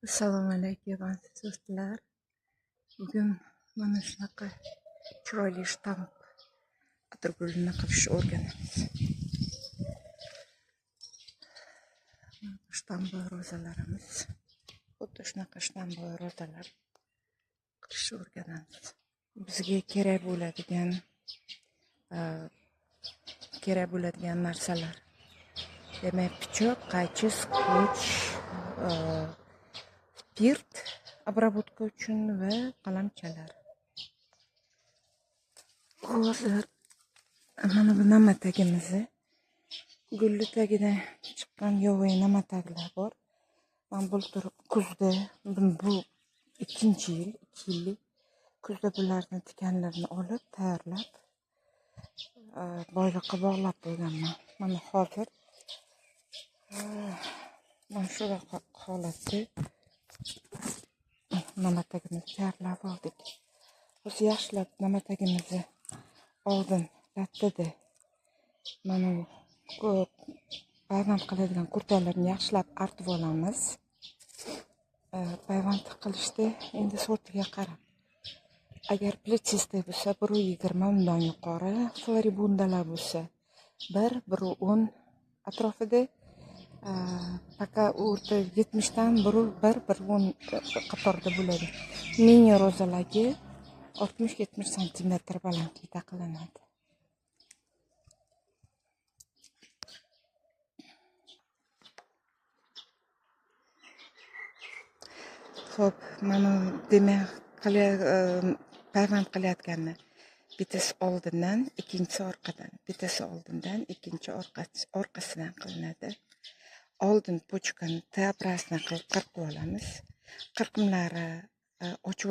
Assalomu alaykum aziz do'stlar. Bugun mana shunaqa chiroyli shtamp atirgulini qilishni o'rganamiz. Shtamboy ro'zalarimiz. Xuddi shunaqa shtamboy ro'zalar qilishni o'rganamiz. Bizga kerak bo'ladigan narsalar. Demak, pichoq, qaychi, skotch, spirt обработка uchun va qalamchalar. Hozir mana bu namatagimizni gulli tagidan chiqqan yovvoyi namataglar bor. Men bultur kuzda bu 2 yillik kuzda bularni tikanlarini olib tayyorlab boyliqqa bog'lab qo'yganman. Mana hozir mana shu holatda namatagimizni tayyorlab oldik. Biz yaxshilab namatagimizni oldin lattada mana bu payvand qiladigan kurtalarni yaxshilab artib olamiz. Payvand qilishda endi sortiga qarab. Agar plechistay bo'lsa 120 undan yuqori, floribundalar bo'lsa 110 atrofida, paka o'rta 70 dan 110 qatorda bo'ladi. Mini ro'zalarga 60-70 cm balandlikda qilinadi. Xo'p, mana demak payvand qilayotganni bittasi oldindan, ikkinchisi orqadan, bittasi oldindan, ikkinchi orqasidan qilinadi. Oldin pochkani T-obrazna qilib qirqib olamiz. Qirqimlari ochib